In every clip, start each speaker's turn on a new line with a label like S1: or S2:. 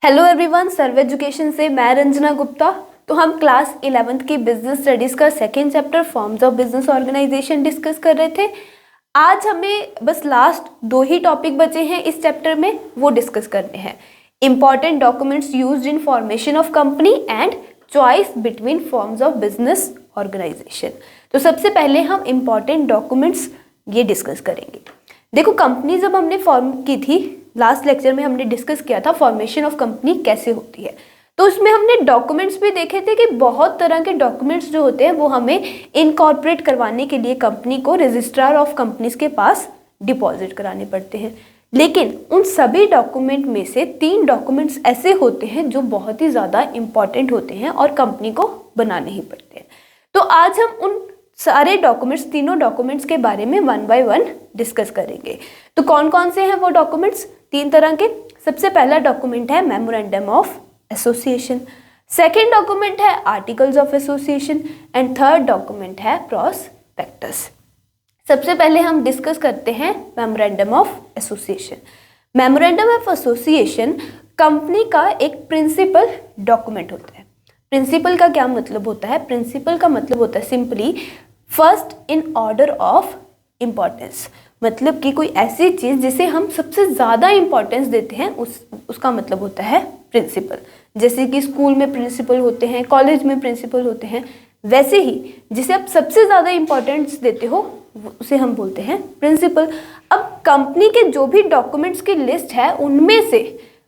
S1: Hello everyone, सर्व education से मैं रंजना गुप्ता। तो हम क्लास 11th की बिजनेस स्टडीज का second chapter forms of business organization discuss कर रहे थे। आज हमें बस लास्ट 2 ही टॉपिक बचे हैं इस चैप्टर में, वो डिस्कस करने हैं। Important documents used in formation of company and choice between forms of business organization. तो सबसे पहले हम इंपॉर्टेंट डॉक्यूमेंट्स ये डिस्कस करेंगे। देखो, कंपनी जब हमने फॉर्म की थी, लास्ट लेक्चर में हमने डिस्कस किया था फॉर्मेशन ऑफ कंपनी कैसे होती है। तो उसमें हमने डॉक्यूमेंट्स भी देखे थे कि बहुत तरह के डॉक्यूमेंट्स जो होते हैं वो हमें इनकॉर्पोरेट करवाने के लिए कंपनी को रजिस्ट्रार ऑफ कंपनीज के पास डिपॉजिट कराने पड़ते हैं। लेकिन उन सभी डॉक्यूमेंट में से 3 डॉक्यूमेंट्स ऐसे होते हैं जो बहुत ही ज़्यादा इंपॉर्टेंट होते हैं और कंपनी को बनाने ही पड़ते हैं। तो आज हम उन सारे डॉक्यूमेंट्स, तीनों डॉक्यूमेंट्स के बारे में 1 बाय 1 डिस्कस करेंगे। तो कौन कौन से हैं वो डॉक्यूमेंट्स? 3 तरह के। सबसे पहला डॉक्यूमेंट है memorandum of association, second document है articles of association and third document है प्रॉस्पेक्टस। सबसे पहले हम डिस्कस करते हैं memorandum of association. Memorandum of association company का एक प्रिंसिपल डॉक्यूमेंट होता है। प्रिंसिपल का क्या मतलब होता है? प्रिंसिपल का मतलब होता है simply first in order of importance. मतलब कि कोई ऐसी चीज़ जिसे हम सबसे ज़्यादा इम्पॉर्टेंस देते हैं उसका मतलब होता है प्रिंसिपल। जैसे कि स्कूल में प्रिंसिपल होते हैं, कॉलेज में प्रिंसिपल होते हैं, वैसे ही जिसे आप सबसे ज़्यादा इम्पॉर्टेंस देते हो उसे हम बोलते हैं प्रिंसिपल। अब कंपनी के जो भी डॉक्यूमेंट्स की लिस्ट है उनमें से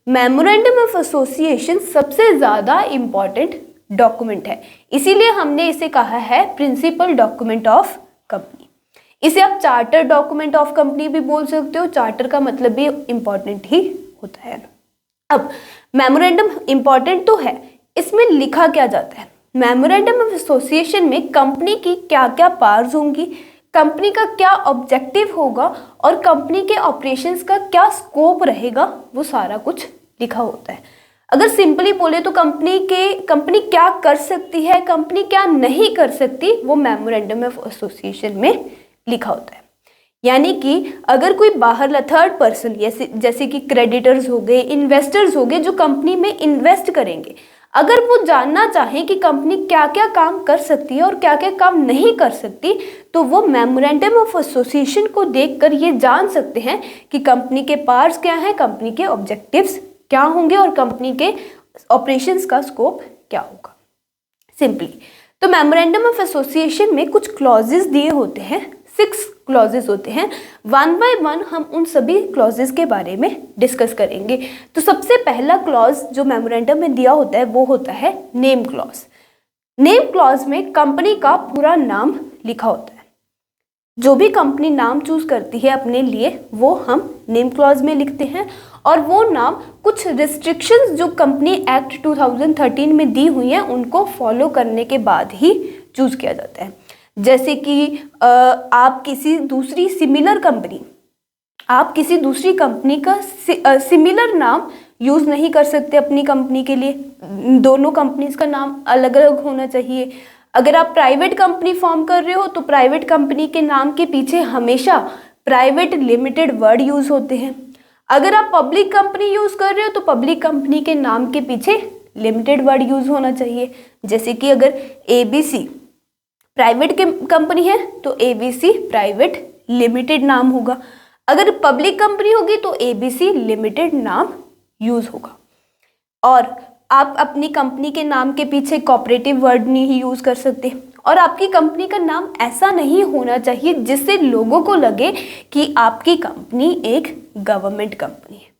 S1: मेमोरेंडम ऑफ एसोसिएशन सबसे ज़्यादा इम्पॉर्टेंट डॉक्यूमेंट है, इसीलिए हमने इसे कहा है प्रिंसिपल डॉक्यूमेंट ऑफ कंपनी। इसे आप चार्टर डॉक्यूमेंट ऑफ कंपनी भी बोल सकते हो। चार्टर का मतलब भी इम्पॉर्टेंट ही होता है। अब मेमोरेंडम इम्पॉर्टेंट तो है, इसमें लिखा क्या जाता है? मेमोरेंडम ऑफ एसोसिएशन में कंपनी की क्या क्या पावर्स होंगी, कंपनी का क्या ऑब्जेक्टिव होगा और कंपनी के ऑपरेशंस का क्या स्कोप रहेगा, वो सारा कुछ लिखा होता है। अगर सिंपली बोले तो कंपनी क्या कर सकती है, कंपनी क्या नहीं कर सकती, वो मेमोरेंडम ऑफ एसोसिएशन में लिखा होता है। यानी कि अगर कोई बाहर थर्ड पर्सन जैसे कि क्रेडिटर्स हो गए, इन्वेस्टर्स हो गए जो कंपनी में इन्वेस्ट करेंगे, अगर वो जानना चाहें कि कंपनी क्या क्या काम कर सकती है और क्या क्या काम नहीं कर सकती, तो वो मेमोरेंडम ऑफ एसोसिएशन को देखकर ये जान सकते हैं कि कंपनी के पार्ट्स क्या हैं, कंपनी के ऑब्जेक्टिव्स क्या होंगे और कंपनी के ऑपरेशंस का स्कोप क्या होगा, सिंपली। तो मेमोरेंडम ऑफ एसोसिएशन में कुछ क्लॉजेस दिए होते हैं, 6 क्लॉजेस होते हैं। 1 बाय 1 हम उन सभी क्लॉजेस के बारे में डिस्कस करेंगे। तो सबसे पहला क्लॉज जो मेमोरेंडम में दिया होता है वो होता है नेम क्लॉज। नेम क्लॉज में कंपनी का पूरा नाम लिखा होता है। जो भी कंपनी नाम चूज करती है अपने लिए वो हम नेम क्लॉज में लिखते हैं, और वो नाम कुछ रिस्ट्रिक्शंस जो कंपनी एक्ट 2013 में दी हुई हैं उनको फॉलो करने के बाद ही चूज किया जाता है। जैसे कि आप किसी दूसरी कंपनी का सिमिलर नाम यूज़ नहीं कर सकते अपनी कंपनी के लिए। दोनों कंपनीज का नाम अलग अलग होना चाहिए। अगर आप प्राइवेट कंपनी फॉर्म कर रहे हो तो प्राइवेट कंपनी के नाम के पीछे हमेशा प्राइवेट लिमिटेड वर्ड यूज़ होते हैं। अगर आप पब्लिक कंपनी यूज़ कर रहे हो तो पब्लिक कंपनी के नाम के पीछे लिमिटेड वर्ड यूज़ होना चाहिए। जैसे कि अगर ABC प्राइवेट कंपनी है तो ABC प्राइवेट लिमिटेड नाम होगा। अगर पब्लिक कंपनी होगी तो ABC लिमिटेड नाम यूज़ होगा। और आप अपनी कंपनी के नाम के पीछे कॉपरेटिव वर्ड नहीं यूज़ कर सकते। और आपकी कंपनी का नाम ऐसा नहीं होना चाहिए जिससे लोगों को लगे कि आपकी कंपनी एक गवर्नमेंट कंपनी है।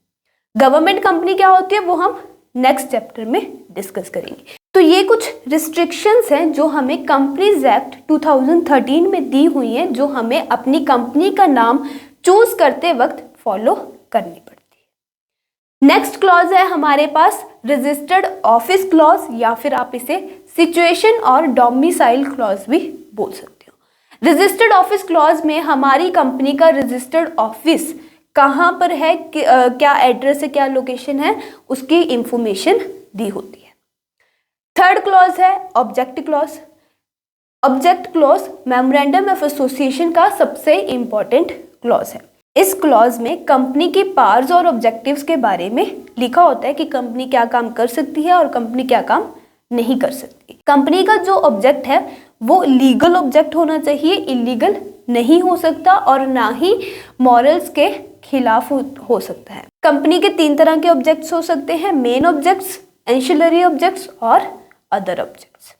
S1: गवर्नमेंट कंपनी क्या होती है वो हम नेक्स्ट चैप्टर में डिस्कस करेंगे। तो ये कुछ रिस्ट्रिक्शंस हैं जो हमें कंपनीज एक्ट 2013 में दी हुई हैं, जो हमें अपनी कंपनी का नाम चूज करते वक्त फॉलो करनी पड़ती है। नेक्स्ट क्लॉज है हमारे पास रजिस्टर्ड ऑफिस क्लॉज, या फिर आप इसे सिचुएशन और डोमिसाइल क्लॉज भी बोल सकते हो। रजिस्टर्ड ऑफिस क्लॉज में हमारी कंपनी का रजिस्टर्ड ऑफिस कहाँ पर है, क्या एड्रेस है, क्या लोकेशन है, उसकी इंफॉर्मेशन दी होती है। थर्ड क्लॉज है object clause. Object clause memorandum of association का सबसे इंपॉर्टेंट क्लॉज है। इस क्लॉज में कंपनी की पावर्स और ऑब्जेक्टिव्स के बारे में लिखा होता है कि कंपनी क्या काम कर सकती है और कंपनी क्या काम नहीं कर सकती। कंपनी का जो ऑब्जेक्ट है वो लीगल ऑब्जेक्ट होना चाहिए, इलीगल नहीं हो सकता और ना ही मॉरल्स के खिलाफ हो सकता है। कंपनी के 3 तरह के ऑब्जेक्ट्स हो सकते हैं, मेन ऑब्जेक्ट्स, एंसिलरी ऑब्जेक्ट्स और अदर ऑब्जेक्ट्स।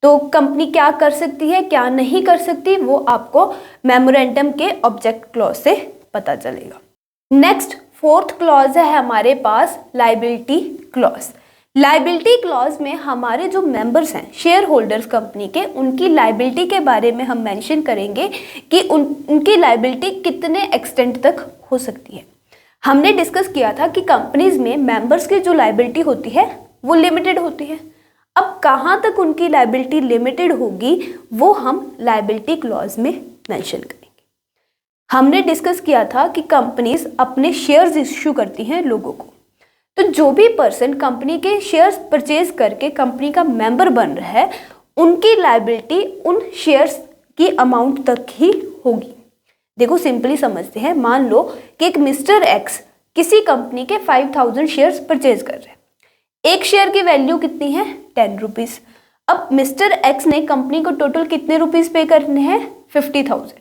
S1: तो कंपनी क्या कर सकती है क्या नहीं कर सकती वो आपको मेमोरेंडम के ऑब्जेक्ट क्लॉज से पता चलेगा। नेक्स्ट 4th क्लॉज है हमारे पास लायबिलिटी क्लॉज। लायबिलिटी क्लॉज में हमारे जो मेंबर्स हैं, शेयर होल्डर्स कंपनी के, उनकी लायबिलिटी के बारे में हम मेंशन करेंगे कि उनकी लायबिलिटी कितने एक्सटेंट तक हो सकती है। हमने डिस्कस किया था कि कंपनीज में मेंबर्स की जो लायबिलिटी होती है वो लिमिटेड होती है। अब कहाँ तक उनकी लायबिलिटी लिमिटेड होगी वो हम लायबिलिटी क्लॉज में मेंशन करेंगे। हमने डिस्कस किया था कि कंपनीज अपने शेयर्स इश्यू करती हैं लोगों को, तो जो भी पर्सन कंपनी के शेयर्स परचेज करके कंपनी का मेंबर बन रहा है उनकी लायबिलिटी उन शेयर्स की अमाउंट तक ही होगी। देखो सिंपली समझते हैं, मान लो कि एक मिस्टर एक्स किसी कंपनी के 5000 शेयर्स परचेज कर रहे हैं। एक शेयर की वैल्यू कितनी है 10 रुपीज़। अब मिस्टर एक्स ने कंपनी को टोटल कितने रुपीज़ पे करने हैं 50,000।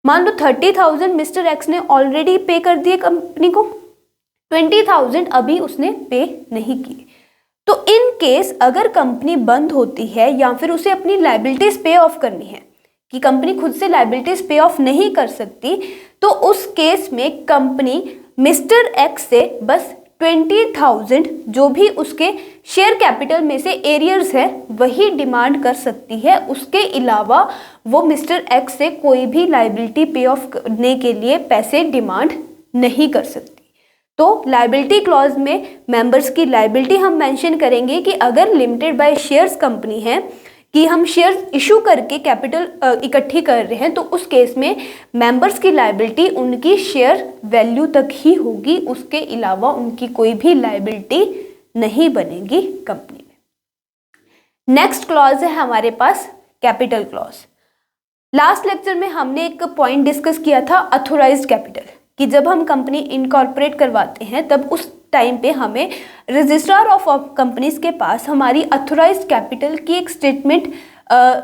S1: मान लो 30,000 मिस्टर एक्स ने ऑलरेडी पे कर दिए कंपनी को, 20,000 अभी उसने पे नहीं किए। तो इन केस अगर कंपनी बंद होती है या फिर उसे अपनी लायबिलिटीज पे ऑफ करनी है कि कंपनी खुद से लायबिलिटीज पे ऑफ नहीं कर सकती, तो उस केस में कंपनी मिस्टर एक्स से बस 20,000 जो भी उसके शेयर कैपिटल में से एरियर्स है वही डिमांड कर सकती है। उसके अलावा वो मिस्टर एक्स से कोई भी लायबिलिटी पे ऑफ करने के लिए पैसे डिमांड नहीं कर सकती। तो लायबिलिटी क्लॉज में मेंबर्स की लायबिलिटी हम मेंशन करेंगे कि अगर लिमिटेड बाय शेयर्स कंपनी है कि हम शेयर्स इशू करके कैपिटल इकट्ठी कर रहे हैं, तो उस केस में मेंबर्स की लायबिलिटी उनकी शेयर वैल्यू तक ही होगी, उसके अलावा उनकी कोई भी लायबिलिटी नहीं बनेगी कंपनी में। नेक्स्ट क्लॉज है हमारे पास कैपिटल क्लॉज। लास्ट लेक्चर में हमने एक पॉइंट डिस्कस किया था अथोराइज्ड कैपिटल, कि जब हम कंपनी इनकॉर्पोरेट करवाते हैं तब उस टाइम पे हमें रजिस्ट्रार ऑफ कंपनीज के पास हमारी अथोराइज्ड कैपिटल की एक स्टेटमेंट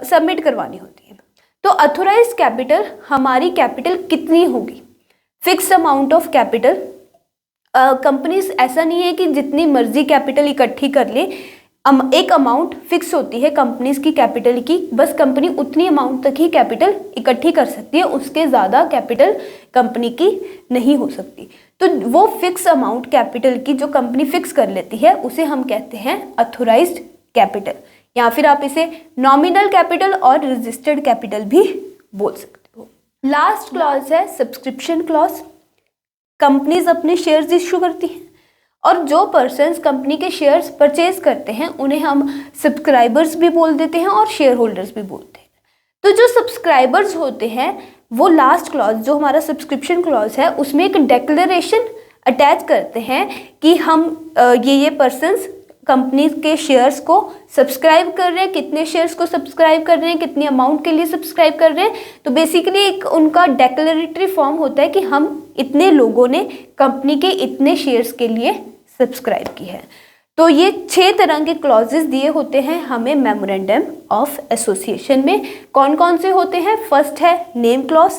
S1: सबमिट करवानी होती है। तो अथोराइज्ड कैपिटल, हमारी कैपिटल कितनी होगी, fix amount of capital. Companies ऐसा नहीं है कि जितनी मर्जी कैपिटल इकट्ठी कर ले, एक अमाउंट फिक्स होती है कंपनीज की कैपिटल की, बस कंपनी उतनी अमाउंट तक ही कैपिटल इकट्ठी कर सकती है, उसके ज़्यादा कैपिटल कंपनी की नहीं हो सकती। तो वो फिक्स अमाउंट कैपिटल की जो कंपनी फिक्स कर लेती है उसे हम कहते हैं अथोराइज्ड कैपिटल, या फिर आप इसे नॉमिनल कैपिटल और रजिस्टर्ड कैपिटल भी बोल सकते हो। लास्ट क्लॉज है सब्सक्रिप्शन क्लॉज। कंपनीज अपने शेयर्स इश्यू करती हैं और जो पर्सन्स कंपनी के शेयर्स परचेज करते हैं उन्हें हम सब्सक्राइबर्स भी बोल देते हैं और शेयर होल्डर्स भी बोलते हैं। तो जो सब्सक्राइबर्स होते हैं वो लास्ट क्लॉज जो हमारा सब्सक्रिप्शन क्लॉज है उसमें एक डिक्लेरेशन अटैच करते हैं कि हम ये पर्सन्स कंपनी के शेयर्स को सब्सक्राइब कर रहे हैं, कितने शेयर्स को सब्सक्राइब कर रहे हैं, कितनी अमाउंट के लिए सब्सक्राइब कर रहे हैं। तो बेसिकली एक उनका डेक्लेरेटरी फॉर्म होता है कि हम इतने लोगों ने कंपनी के इतने शेयर्स के लिए सब्सक्राइब की है। तो ये 6 तरह के क्लॉजेस दिए होते हैं हमें मेमोरेंडम ऑफ एसोसिएशन में। कौन कौन से होते हैं? फर्स्ट है नेम क्लॉज,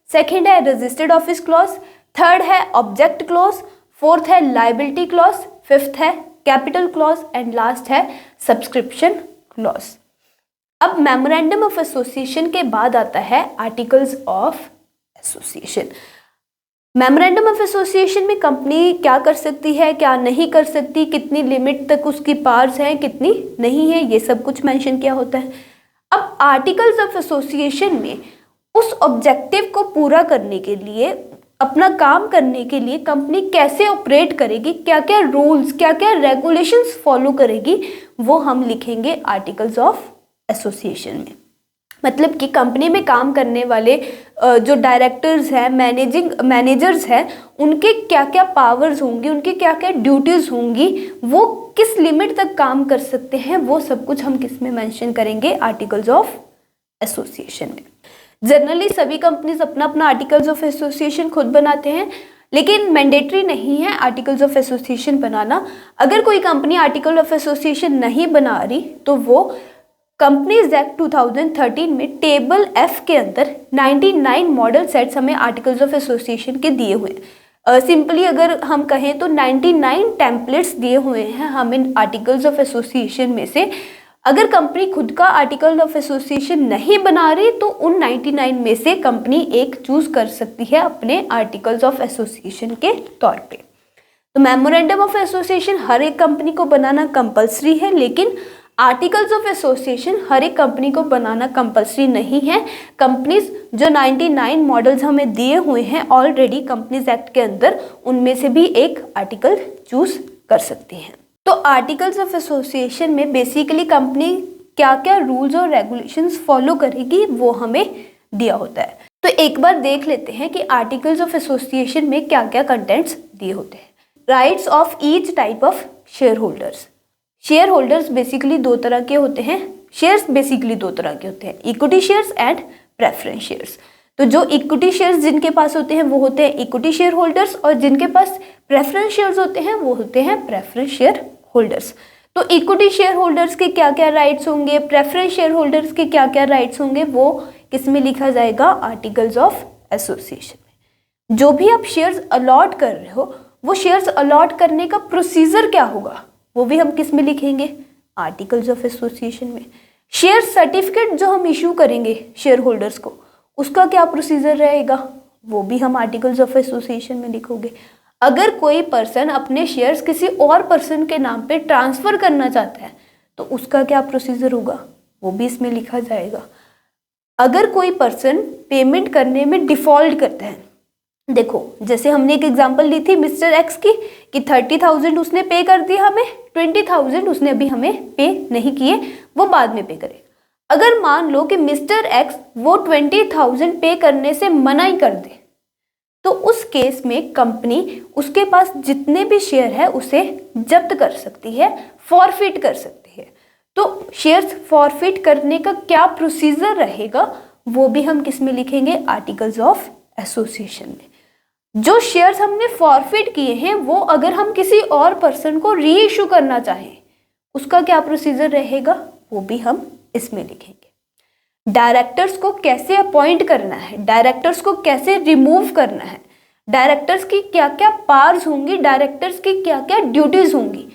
S1: सेकंड है रजिस्टर्ड ऑफिस क्लॉज, थर्ड है ऑब्जेक्ट क्लॉज, फोर्थ है लायबिलिटी क्लॉज, फिफ्थ है कैपिटल क्लॉज एंड लास्ट है सब्सक्रिप्शन क्लॉज। अब मेमोरेंडम ऑफ एसोसिएशन के बाद आता है articles of association. Memorandum of association में कंपनी क्या कर सकती है, क्या नहीं कर सकती, कितनी लिमिट तक उसकी पावर्स हैं, कितनी नहीं है, ये सब कुछ मेंशन किया होता है। अब आर्टिकल्स ऑफ एसोसिएशन में उस ऑब्जेक्टिव को पूरा करने के लिए, अपना काम करने के लिए कंपनी कैसे ऑपरेट करेगी, क्या क्या रूल्स, क्या क्या रेगुलेशंस फॉलो करेगी, वो हम लिखेंगे आर्टिकल्स ऑफ एसोसिएशन में। मतलब कि कंपनी में काम करने वाले जो डायरेक्टर्स हैं, मैनेजर्स हैं, उनके क्या क्या पावर्स होंगी, उनके क्या क्या ड्यूटीज़ होंगी, वो किस लिमिट तक काम कर सकते हैं, वो सब कुछ हम किस में मेंशन करेंगे? आर्टिकल्स ऑफ एसोसिएशन में। जनरली सभी कंपनीज अपना अपना आर्टिकल्स ऑफ एसोसिएशन खुद बनाते हैं, लेकिन मैंडेटरी नहीं है आर्टिकल्स ऑफ एसोसिएशन बनाना। अगर कोई कंपनी आर्टिकल ऑफ एसोसिएशन नहीं बना रही तो वो कंपनीज एक्ट 2013 में टेबल एफ के अंदर 99 मॉडल सेट्स हमें आर्टिकल्स ऑफ एसोसिएशन के दिए हुए हैं। सिंपली अगर हम कहें तो 99 टेम्पलेट्स दिए हुए हैं हमें आर्टिकल्स ऑफ एसोसिएशन में से। अगर कंपनी खुद का आर्टिकल ऑफ एसोसिएशन नहीं बना रही तो उन 99 में से कंपनी एक चूज कर सकती है अपने आर्टिकल्स ऑफ एसोसिएशन के तौर पे। तो मेमोरेंडम ऑफ एसोसिएशन हर एक कंपनी को बनाना कंपलसरी है, लेकिन आर्टिकल्स ऑफ एसोसिएशन हर एक कंपनी को बनाना कंपलसरी नहीं है। कंपनीज जो 99 मॉडल्स हमें दिए हुए हैं ऑलरेडी कंपनीज एक्ट के अंदर, उनमें से भी एक आर्टिकल चूज कर सकती हैं। तो आर्टिकल्स ऑफ एसोसिएशन में बेसिकली कंपनी क्या क्या रूल्स और रेगुलेशंस फॉलो करेगी वो हमें दिया होता है। तो एक बार देख लेते हैं कि आर्टिकल्स ऑफ एसोसिएशन में क्या क्या कंटेंट्स दिए होते हैं। Rights of each type of share holders. Share holders basically दो तरह के होते हैं। शेयर्स बेसिकली दो तरह के होते हैं, equity shares and preference shares. तो जो इक्विटी शेयर्स जिनके पास होते हैं वो होते हैं इक्विटी शेयर होल्डर्स, और जिनके पास प्रेफरेंस शेयर्स होते हैं वो होते हैं प्रेफरेंस शेयर होल्डर्स। तो इक्विटी शेयर होल्डर्स के क्या क्या राइट्स होंगे, प्रेफरेंस शेयर होल्डर्स के क्या क्या राइट्स होंगे, वो किस में लिखा जाएगा, आर्टिकल्स ऑफ एसोसिएशन में। जो भी आप शेयर्स अलॉट कर रहे हो वो शेयर्स अलॉट करने का प्रोसीजर क्या होगा वो भी हम किस में लिखेंगे, आर्टिकल्स ऑफ एसोसिएशन में। शेयर सर्टिफिकेट जो हम इशू करेंगे शेयर होल्डर्स को, उसका क्या प्रोसीजर रहेगा, वो भी हम आर्टिकल्स ऑफ एसोसिएशन में लिखोगे। अगर कोई पर्सन अपने शेयर्स किसी और पर्सन के नाम पे ट्रांसफर करना चाहता है तो उसका क्या प्रोसीजर होगा, वो भी इसमें लिखा जाएगा। अगर कोई पर्सन पेमेंट करने में डिफॉल्ट करता है, देखो जैसे हमने एक एग्जांपल ली थी मिस्टर एक्स की कि 30,000 उसने पे कर दिया हमें, 20,000 उसने अभी हमें पे नहीं किए, वो बाद में पे करे। अगर मान लो कि मिस्टर एक्स वो 20,000 पे करने से मना ही कर दे तो उस केस में कंपनी उसके पास जितने भी शेयर है उसे जब्त कर सकती है, फॉरफिट कर सकती है। तो शेयर्स फॉरफिट करने का क्या प्रोसीजर रहेगा वो भी हम किस में लिखेंगे, आर्टिकल्स ऑफ एसोसिएशन में। जो शेयर्स हमने फॉरफिट किए हैं वो अगर हम किसी और पर्सन को री इशू करना चाहें उसका क्या प्रोसीजर रहेगा, वो भी हम इसमें लिखेंगे। डायरेक्टर्स को कैसे अपॉइंट करना है, डायरेक्टर्स को कैसे रिमूव करना है, डायरेक्टर्स की क्या क्या पावर्स होंगी, डायरेक्टर्स की क्या क्या ड्यूटीज होंगी,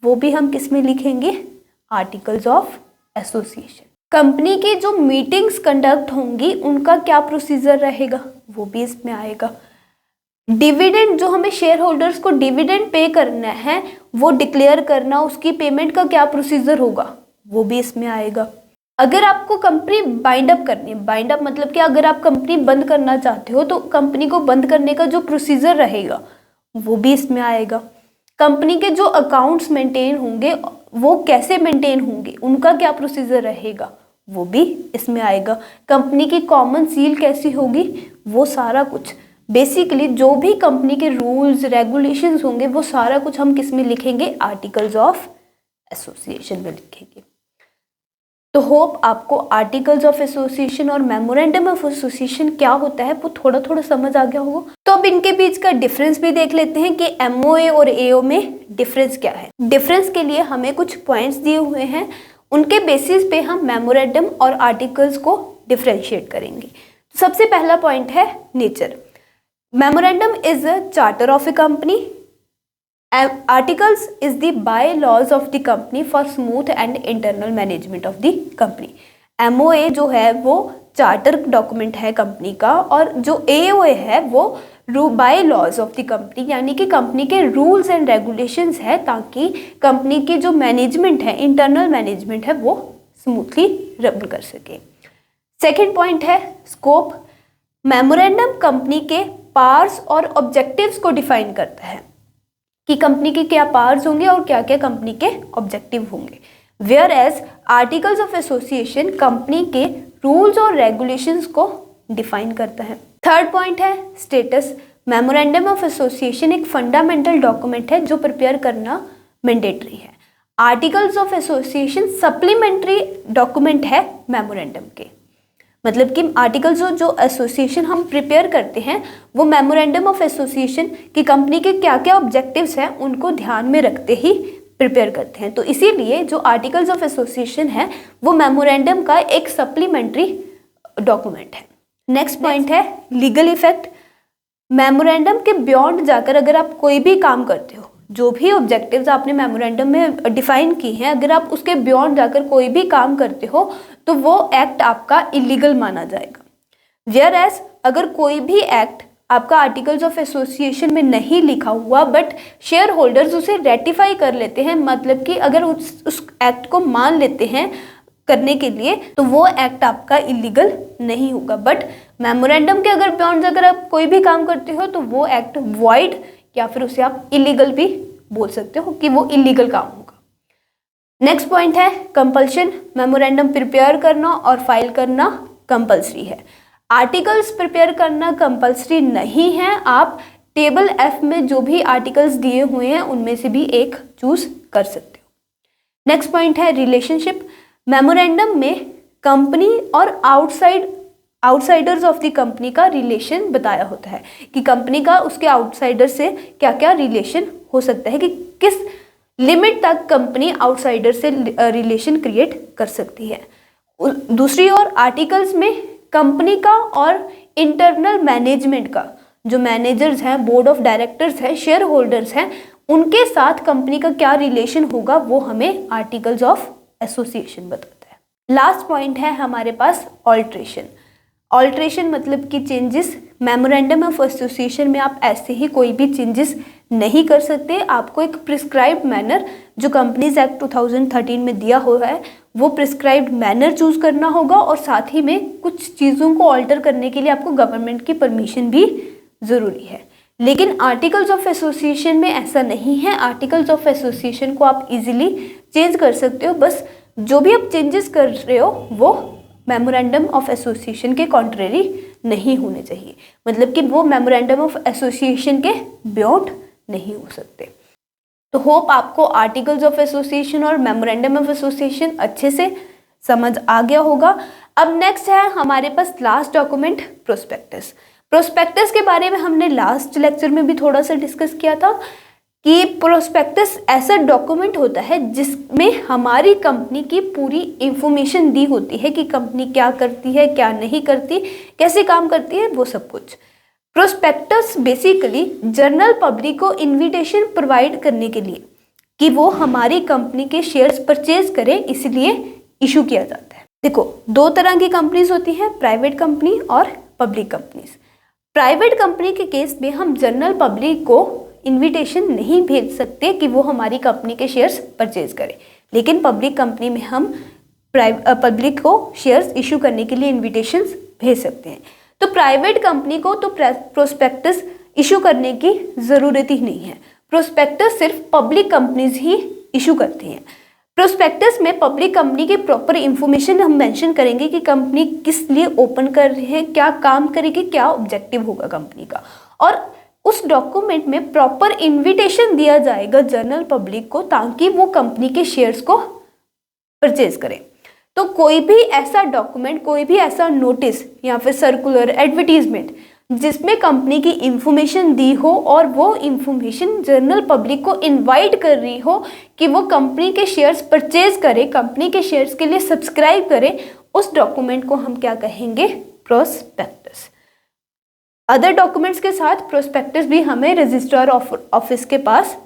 S1: वो भी हम किस में लिखेंगे, आर्टिकल्स ऑफ एसोसिएशन। कंपनी की जो मीटिंग्स कंडक्ट होंगी उनका क्या प्रोसीजर रहेगा, वो भी इसमें आएगा। डिविडेंड जो हमें शेयर होल्डर्स को डिविडेंड पे करना है वो डिक्लेयर करना, उसकी पेमेंट का क्या प्रोसीजर होगा, वो भी इसमें आएगा। अगर आपको कंपनी बाइंड अप करनी है, बाइंड अप मतलब कि अगर आप कंपनी बंद करना चाहते हो तो कंपनी को बंद करने का जो प्रोसीजर रहेगा वो भी इसमें आएगा। कंपनी के जो अकाउंट्स मेंटेन होंगे वो कैसे मेंटेन होंगे, उनका क्या प्रोसीजर रहेगा, वो भी इसमें आएगा। कंपनी की कॉमन सील कैसी होगी, वो सारा कुछ बेसिकली जो भी कंपनी के रूल्स रेगुलेशंस होंगे वो सारा कुछ हम किस में लिखेंगे, आर्टिकल्स ऑफ एसोसिएशन में लिखेंगे। तो होप आपको आर्टिकल्स ऑफ एसोसिएशन और मेमोरेंडम ऑफ एसोसिएशन क्या होता है वो थोड़ा थोड़ा समझ आ गया होगा। तो अब इनके बीच का डिफरेंस भी देख लेते हैं कि एमओए और एओ में डिफरेंस क्या है। डिफरेंस के लिए हमें कुछ पॉइंट्स दिए हुए हैं, उनके बेसिस पे हम मेमोरेंडम और आर्टिकल्स को डिफरेंशिएट करेंगे। सबसे पहला पॉइंट है nature. Memorandum is a charter of a company. Articles is the bylaws of the company for smooth and internal management of the company. MOA जो है वो चार्टर डॉक्यूमेंट है कंपनी का, और जो AOA है वो by laws of the company, यानी कि कंपनी के रूल्स एंड रेगुलेशंस है ताकि कंपनी की जो मैनेजमेंट है, इंटरनल मैनेजमेंट है, वो स्मूथली रन कर सके। सेकेंड पॉइंट है स्कोप। मेमोरेंडम कंपनी के पावर्स और ऑब्जेक्टिव्स को डिफाइन करता है कि कंपनी के क्या पावर्स होंगे और क्या क्या कंपनी के ऑब्जेक्टिव होंगे। Whereas articles of association company के रूल्स और रेगुलेशंस को डिफाइन करता है। थर्ड पॉइंट है स्टेटस। मेमोरेंडम ऑफ एसोसिएशन एक फंडामेंटल डॉक्यूमेंट है जो प्रिपेयर करना मैंडेटरी है। Articles of association supplementary document है मेमोरेंडम के। मतलब कि आर्टिकल्स जो एसोसिएशन हम प्रिपेयर करते हैं वो मेमोरेंडम ऑफ एसोसिएशन की कंपनी के क्या क्या ऑब्जेक्टिव्स हैं उनको ध्यान में रखते ही प्रिपेयर करते हैं। तो इसीलिए जो आर्टिकल्स ऑफ एसोसिएशन है वो मेमोरेंडम का एक सप्लीमेंट्री डॉक्यूमेंट है। नेक्स्ट पॉइंट है लीगल इफेक्ट। मेमोरेंडम के बियॉन्ड जाकर अगर आप कोई भी काम करते हो, जो भी ऑब्जेक्टिव्स आपने मेमोरेंडम में डिफाइन की हैं, अगर आप उसके बियॉन्ड जाकर कोई भी काम करते हो तो वो एक्ट आपका इलीगल माना जाएगा। वेयर एज अगर कोई भी एक्ट आपका आर्टिकल्स ऑफ एसोसिएशन में नहीं लिखा हुआ बट शेयर होल्डर्स उसे रेटिफाई कर लेते हैं, मतलब कि अगर उस एक्ट को मान लेते हैं करने के लिए, तो वो एक्ट आपका इलीगल नहीं होगा। बट मेमोरेंडम के अगर बियॉन्ड अगर आप कोई भी काम करते हो तो वो एक्ट वॉइड या फिर उसे आप इलीगल भी बोल सकते हो कि वो इलीगल काम होगा। नेक्स्ट पॉइंट है कंपल्शन। मेमोरेंडम प्रिपेयर करना और फाइल करना कंपल्सरी है। आर्टिकल्स प्रिपेयर करना कंपल्सरी नहीं है। आप टेबल एफ में जो भी आर्टिकल्स दिए हुए हैं उनमें से भी एक चूज कर सकते हो। नेक्स्ट पॉइंट है रिलेशनशिप। मेमोरेंडम में कंपनी और आउटसाइडर्स ऑफ द कंपनी का रिलेशन बताया होता है कि कंपनी का उसके आउटसाइडर से क्या क्या रिलेशन हो सकता है, कि किस लिमिट तक कंपनी आउटसाइडर से रिलेशन क्रिएट कर सकती है। दूसरी ओर आर्टिकल्स में कंपनी का और इंटरनल मैनेजमेंट का, जो मैनेजर्स हैं, बोर्ड ऑफ डायरेक्टर्स हैं, शेयर होल्डर्स हैं, उनके साथ कंपनी का क्या रिलेशन होगा वो हमें आर्टिकल्स ऑफ एसोसिएशन बताता है। लास्ट पॉइंट है हमारे पास ऑल्ट्रेशन। ऑल्ट्रेशन मतलब कि चेंजेस। मेमोरेंडम ऑफ एसोसिएशन में आप ऐसे ही कोई भी चेंजेस नहीं कर सकते। आपको एक प्रिस्क्राइब्ड मैनर जो कंपनीज एक्ट 2013 में दिया हुआ है वो प्रिस्क्राइब्ड मैनर चूज करना होगा, और साथ ही में कुछ चीज़ों को ऑल्टर करने के लिए आपको गवर्नमेंट की परमिशन भी ज़रूरी है। लेकिन आर्टिकल्स ऑफ एसोसिएशन में ऐसा नहीं है। आर्टिकल्स ऑफ एसोसिएशन को आप इजीली चेंज कर सकते हो, बस जो भी आप चेंजेस कर रहे हो वो मेमोरेंडम ऑफ एसोसिएशन के कॉन्ट्रेरी नहीं होने चाहिए, मतलब कि वो मेमोरेंडम ऑफ एसोसिएशन के बियॉन्ड नहीं हो सकते। तो होप आपको आर्टिकल्स ऑफ एसोसिएशन और मेमोरेंडम ऑफ एसोसिएशन अच्छे से समझ आ गया होगा। अब नेक्स्ट है हमारे पास लास्ट डॉक्यूमेंट प्रोस्पेक्टस। प्रोस्पेक्टस के बारे में हमने लास्ट लेक्चर में भी थोड़ा सा डिस्कस किया था कि प्रोस्पेक्टस ऐसा डॉक्यूमेंट होता है जिसमें हमारी कंपनी की पूरी इंफॉर्मेशन दी होती है कि कंपनी क्या करती है, क्या नहीं करती, कैसे काम करती है, वो सब कुछ। प्रोस्पेक्टस बेसिकली जनरल पब्लिक को इन्विटेशन प्रोवाइड करने के लिए कि वो हमारी कंपनी के शेयर्स परचेज करें, इसलिए इशू किया जाता है। देखो, दो तरह की कंपनीज होती हैं, प्राइवेट कंपनी और पब्लिक कंपनीज। प्राइवेट कंपनी के केस में हम जनरल पब्लिक को इनविटेशन नहीं भेज सकते कि वो हमारी कंपनी के शेयर्स परचेज करें, लेकिन पब्लिक कंपनी में हम पब्लिक को शेयर्स इशू करने के लिए इनविटेशंस भेज सकते हैं। तो प्राइवेट कंपनी को तो प्रोस्पेक्टस इशू करने की ज़रूरत ही नहीं है। प्रोस्पेक्टस सिर्फ पब्लिक कंपनीज ही इशू करती हैं। प्रोस्पेक्टस में पब्लिक कंपनी की प्रॉपर इंफॉर्मेशन हम मेंशन करेंगे कि कंपनी किस लिए ओपन कर रहे हैं, क्या काम करेगी, क्या ऑब्जेक्टिव होगा कंपनी का, और उस डॉक्यूमेंट में प्रॉपर इनविटेशन दिया जाएगा जनरल पब्लिक को ताकि वो कंपनी के शेयर्स को परचेज करें। तो कोई भी ऐसा डॉक्यूमेंट, कोई भी ऐसा नोटिस या फिर सर्कुलर, एडवर्टीजमेंट जिसमें कंपनी की इंफॉर्मेशन दी हो और वो इंफॉर्मेशन जनरल पब्लिक को इनवाइट कर रही हो कि वो कंपनी के शेयर्स परचेज करे, कंपनी के शेयर्स के लिए सब्सक्राइब करे, उस डॉक्यूमेंट को हम क्या कहेंगे? प्रोस्पेक्टस। अदर डॉक्यूमेंट्स के साथ प्रोस्पेक्टस भी हमें रजिस्ट्रार ऑफिस के पास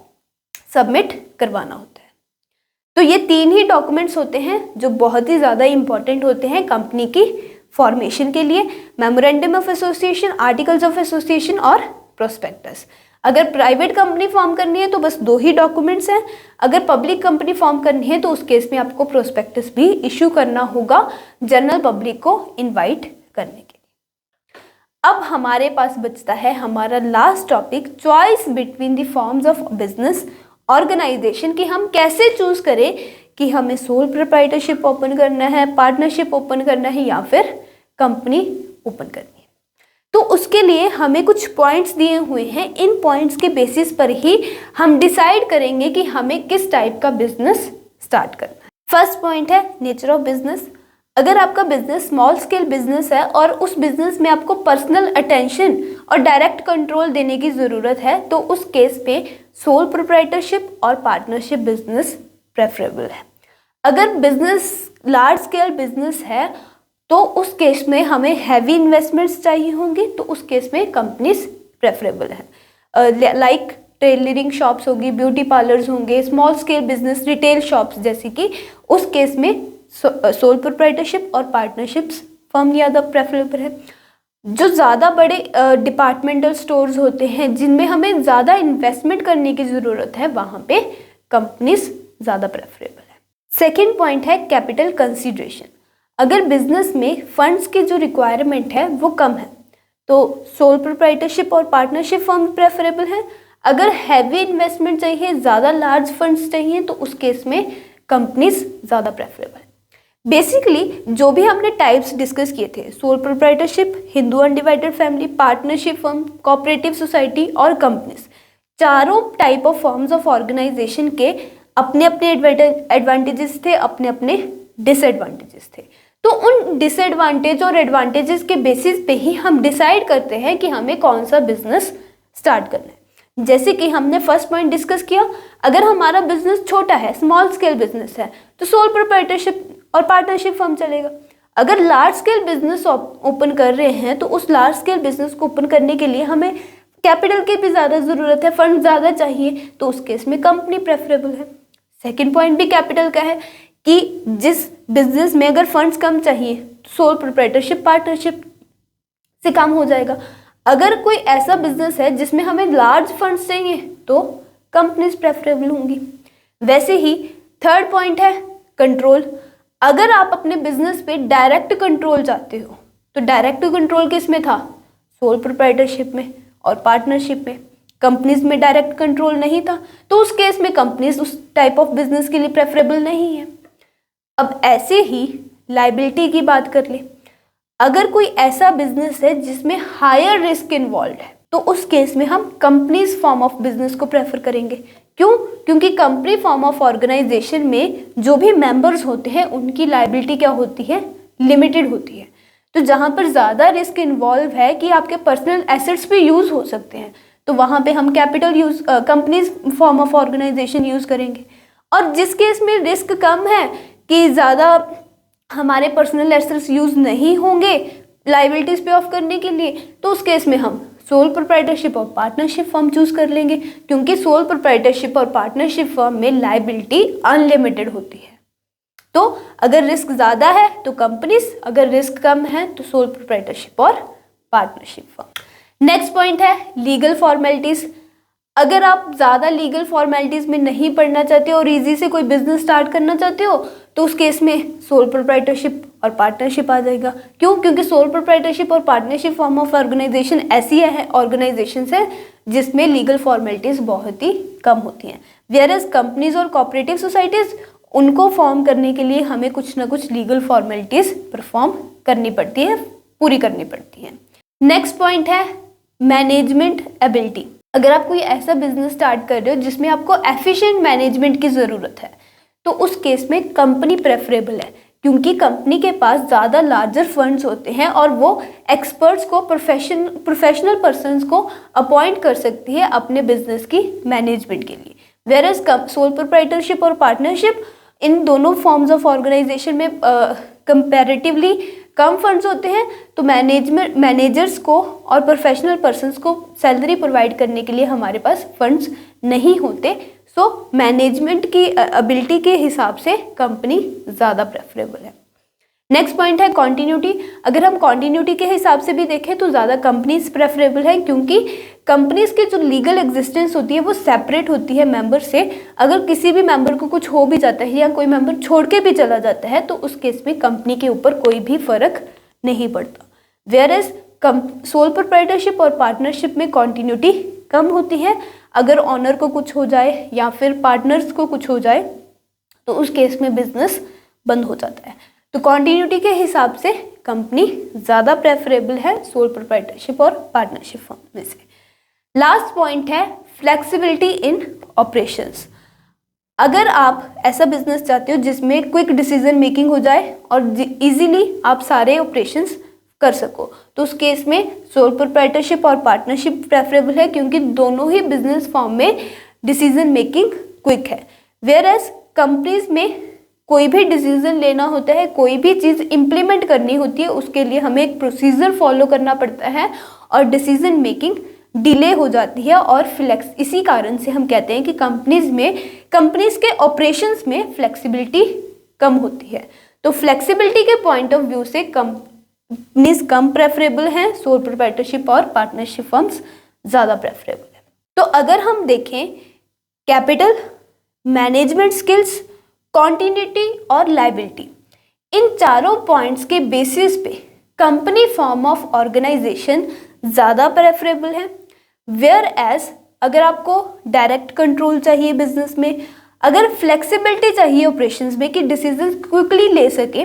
S1: सबमिट करवाना होता है। तो ये तीन ही डॉक्यूमेंट्स होते हैं जो बहुत ही ज़्यादा इंपॉर्टेंट होते हैं कंपनी की फॉर्मेशन के लिए: memorandum of association, articles of association और प्रोस्पेक्टस। अगर प्राइवेट कंपनी फॉर्म करनी है तो बस दो ही डॉक्यूमेंट्स हैं। अगर पब्लिक कंपनी फॉर्म करनी है तो उस केस में आपको प्रोस्पेक्टस भी इशू करना होगा जनरल पब्लिक को इनवाइट करने के लिए। अब हमारे पास बचता है हमारा last topic, choice between the forms of business organization, कि हम कैसे चूज करें कि हमें सोल प्रोप्राइटरशिप ओपन करना है, पार्टनरशिप ओपन करना है या फिर कंपनी ओपन करनी है। तो उसके लिए हमें कुछ पॉइंट्स दिए हुए हैं। इन पॉइंट्स के बेसिस पर ही हम डिसाइड करेंगे कि हमें किस टाइप का बिजनेस स्टार्ट करना है। फर्स्ट पॉइंट है नेचर ऑफ बिजनेस। अगर आपका बिजनेस स्मॉल स्केल बिजनेस है और उस बिजनेस में आपको पर्सनल अटेंशन और डायरेक्ट कंट्रोल देने की ज़रूरत है, तो उस केस पे सोल प्रोप्राइटरशिप और पार्टनरशिप बिजनेस प्रेफरेबल है। अगर बिजनेस लार्ज स्केल बिजनेस है तो उस केस में हमें हैवी इन्वेस्टमेंट्स चाहिए होंगी, तो उस केस में कंपनीज प्रेफरेबल है। लाइक टेलरिंग शॉप्स होगी, ब्यूटी पार्लर्स होंगे, small scale business retail shops जैसे कि, उस केस में सोल प्रोप्राइटरशिप और पार्टनरशिप्स फर्म ज़्यादा प्रेफरेबल है। जो ज़्यादा बड़े डिपार्टमेंटल स्टोर्स होते हैं जिनमें हमें ज़्यादा इन्वेस्टमेंट करने की ज़रूरत है, वहाँ पे कंपनीज ज़्यादा प्रेफरेबल है। सेकेंड पॉइंट है कैपिटल कंसिडरेशन। अगर बिजनेस में फंड्स की जो रिक्वायरमेंट है वो कम है तो सोल प्रोप्राइटरशिप और पार्टनरशिप फर्म प्रेफरेबल है। अगर हैवी इन्वेस्टमेंट चाहिए, ज़्यादा लार्ज फंड्स चाहिए, तो उस केस में कंपनीज ज़्यादा प्रेफरेबल है। बेसिकली जो भी हमने टाइप्स डिस्कस किए थे, sole proprietorship, Hindu undivided family, partnership firm, cooperative society और कंपनीज, चारों type of forms of organization के अपने अपने एडवांटेजेस थे, अपने अपने डिसएडवांटेजेस थे। तो उन डिसएडवांटेज और एडवांटेजेस के बेसिस पे ही हम डिसाइड करते हैं कि हमें कौन सा बिजनेस स्टार्ट करना है। जैसे कि हमने फर्स्ट पॉइंट डिस्कस किया, अगर हमारा बिजनेस छोटा है, स्मॉल स्केल बिजनेस है, तो सोल प्रोप्राइटरशिप और पार्टनरशिप फर्म चलेगा। अगर लार्ज स्केल बिजनेस ओपन कर रहे हैं तो उस लार्ज स्केल बिजनेस को ओपन करने के लिए हमें कैपिटल की भी ज़्यादा ज़रूरत है, फंड ज़्यादा चाहिए, तो उस केस में कंपनी प्रेफरेबल है। सेकेंड पॉइंट भी कैपिटल का है कि जिस बिजनेस में अगर फंड्स कम चाहिए तो सोल प्रोप्राइटरशिप पार्टनरशिप से काम हो जाएगा। अगर कोई ऐसा बिजनेस है जिसमें हमें लार्ज फंड्स चाहिए तो कंपनीज प्रेफरेबल होंगी। वैसे ही थर्ड पॉइंट है कंट्रोल। अगर आप अपने बिजनेस पे डायरेक्ट कंट्रोल चाहते हो तो डायरेक्ट कंट्रोल किस में था, सोल प्रोप्राइटरशिप में और पार्टनरशिप में। कंपनीज में डायरेक्ट कंट्रोल नहीं था तो उस केस में कंपनीज उस टाइप ऑफ बिजनेस के लिए प्रेफरेबल नहीं है। अब ऐसे ही लायबिलिटी की बात कर ले, अगर कोई ऐसा बिजनेस है जिसमें हायर रिस्क इन्वॉल्व है तो उस केस में हम कंपनीज फॉर्म ऑफ बिजनेस को प्रेफर करेंगे। क्यों? क्योंकि कंपनी फॉर्म ऑफ ऑर्गेनाइजेशन में जो भी मेंबर्स होते हैं उनकी लायबिलिटी क्या होती है, लिमिटेड होती है। तो जहाँ पर ज़्यादा रिस्क इन्वॉल्व है कि आपके पर्सनल एसेट्स भी यूज़ हो सकते हैं, तो वहाँ पे हम capital use companies form of organization use करेंगे। और जिस केस में रिस्क कम है कि ज़्यादा हमारे पर्सनल एसेट्स यूज़ नहीं होंगे लाइबिलिटीज पे ऑफ करने के लिए, तो उस केस में हम सोल प्रोप्राइटरशिप और पार्टनरशिप फर्म चूज कर लेंगे, क्योंकि सोल प्रोप्राइटरशिप और पार्टनरशिप फर्म में लाइबिलिटी अनलिमिटेड होती है। तो अगर रिस्क ज़्यादा है तो कंपनीज, अगर रिस्क कम है तो सोल प्रोप्राइटरशिप और पार्टनरशिप फर्म। नेक्स्ट पॉइंट है लीगल फॉर्मेलिटीज़। अगर आप ज़्यादा लीगल फॉर्मेलिटीज़ में नहीं पढ़ना चाहते हो और इजी से कोई बिजनेस स्टार्ट करना चाहते हो तो उस केस में सोल प्रोप्राइटरशिप और पार्टनरशिप आ जाएगा। क्यों? क्योंकि सोल प्रोप्राइटरशिप और पार्टनरशिप फॉर्म ऑफ ऑर्गेनाइजेशन ऐसी है ऑर्गेनाइजेशन है जिसमें लीगल फॉर्मेलिटीज़ बहुत ही कम होती हैं। वेयरएज कंपनीज और कोऑपरेटिव सोसाइटीज़, उनको फॉर्म करने के लिए हमें कुछ ना कुछ लीगल फॉर्मेलिटीज़ परफॉर्म करनी पड़ती है, पूरी करनी पड़ती है। नेक्स्ट पॉइंट है मैनेजमेंट एबिलिटी। अगर आप कोई ऐसा बिजनेस स्टार्ट कर रहे हो जिसमें आपको एफिशिएंट मैनेजमेंट की ज़रूरत है तो उस केस में कंपनी प्रेफरेबल है, क्योंकि कंपनी के पास ज़्यादा लार्जर फंड्स होते हैं और वो एक्सपर्ट्स को, प्रोफेशनल पर्सन्स को अपॉइंट कर सकती है अपने बिजनेस की मैनेजमेंट के लिए। वेयरएज सोल प्रोप्राइटरशिप और पार्टनरशिप, इन दोनों फॉर्म्स ऑफ ऑर्गेनाइजेशन में कंपैरेटिवली कम फंड्स होते हैं, तो मैनेजर्स को और प्रोफेशनल पर्सन्स को सैलरी प्रोवाइड करने के लिए हमारे पास फंड्स नहीं होते। सो मैनेजमेंट की एबिलिटी के हिसाब से कंपनी ज़्यादा प्रेफरेबल है। नेक्स्ट पॉइंट है कॉन्टिन्यूटी। अगर हम कॉन्टिन्यूटी के हिसाब से भी देखें तो ज़्यादा कंपनीज प्रेफरेबल है, क्योंकि कंपनीज की जो लीगल एग्जिस्टेंस होती है वो सेपरेट होती है मेंबर से। अगर किसी भी मेंबर को कुछ हो भी जाता है या कोई मेंबर छोड़ के भी चला जाता है तो उस केस में कंपनी के ऊपर कोई भी फर्क नहीं पड़ता। वेयरएज सोल प्रोप्राइटरशिप और पार्टनरशिप में कॉन्टिन्यूटी कम होती है। अगर ऑनर को कुछ हो जाए या फिर पार्टनर्स को कुछ हो जाए तो उस केस में बिजनेस बंद हो जाता है। तो कॉन्टिन्यूटी के हिसाब से कंपनी ज़्यादा प्रेफरेबल है सोल प्रोप्राइटरशिप और पार्टनरशिप फॉर्म में से। लास्ट पॉइंट है फ्लेक्सिबिलिटी इन ऑपरेशंस। अगर आप ऐसा बिजनेस चाहते हो जिसमें क्विक डिसीजन मेकिंग हो जाए और इजीली आप सारे ऑपरेशंस कर सको, तो उस केस में सोल प्रोप्राइटरशिप और पार्टनरशिप प्रेफरेबल है, क्योंकि दोनों ही बिजनेस फॉर्म में डिसीजन मेकिंग क्विक है। वेयर एज कंपनीज में कोई भी डिसीजन लेना होता है, कोई भी चीज़ इम्प्लीमेंट करनी होती है, उसके लिए हमें एक प्रोसीजर फॉलो करना पड़ता है और डिसीजन मेकिंग डिले हो जाती है और इसी कारण से हम कहते हैं कि कंपनीज के ऑपरेशंस में फ्लेक्सिबिलिटी कम होती है। तो फ्लेक्सिबिलिटी के पॉइंट ऑफ व्यू से कंपनीज कम प्रेफरेबल हैं, सोल प्रोप्राइटरशिप और पार्टनरशिप फर्म्स ज़्यादा प्रेफरेबल है। तो अगर हम देखें कैपिटल, मैनेजमेंट स्किल्स, कॉन्टिन्यूटी और लायबिलिटी, इन चारों पॉइंट्स के बेसिस पे कंपनी फॉर्म ऑफ ऑर्गेनाइजेशन ज़्यादा प्रेफरेबल है। वेयर एज अगर आपको डायरेक्ट कंट्रोल चाहिए बिजनेस में, अगर फ्लेक्सिबिलिटी चाहिए ऑपरेशंस में कि डिसीजन क्विकली ले सके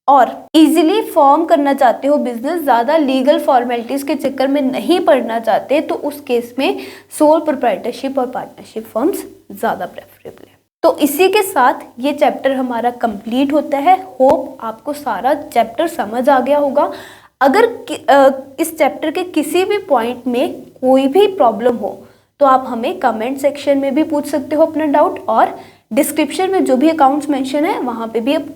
S1: और इजीली फॉर्म करना चाहते हो बिजनेस, ज़्यादा लीगल फॉर्मेलिटीज़ के चक्कर में नहीं पड़ना चाहते, तो उस केस में सोल प्रोप्राइटरशिप और पार्टनरशिप फर्म्स ज़्यादा प्रेफरेबल है। तो इसी के साथ ये चैप्टर हमारा कंप्लीट होता है। होप आपको सारा चैप्टर समझ आ गया होगा। अगर इस चैप्टर के किसी भी पॉइंट में कोई भी प्रॉब्लम हो तो आप हमें कमेंट सेक्शन में भी पूछ सकते हो अपना डाउट, और डिस्क्रिप्शन में जो भी अकाउंट्स मेंशन है वहाँ पे भी आप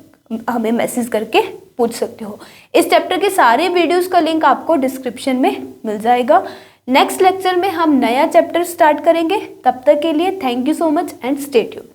S1: हमें मैसेज करके पूछ सकते हो। इस चैप्टर के सारे वीडियोस का लिंक आपको डिस्क्रिप्शन में मिल जाएगा। नेक्स्ट लेक्चर में हम नया चैप्टर स्टार्ट करेंगे। तब तक के लिए thank you so much and stay tuned.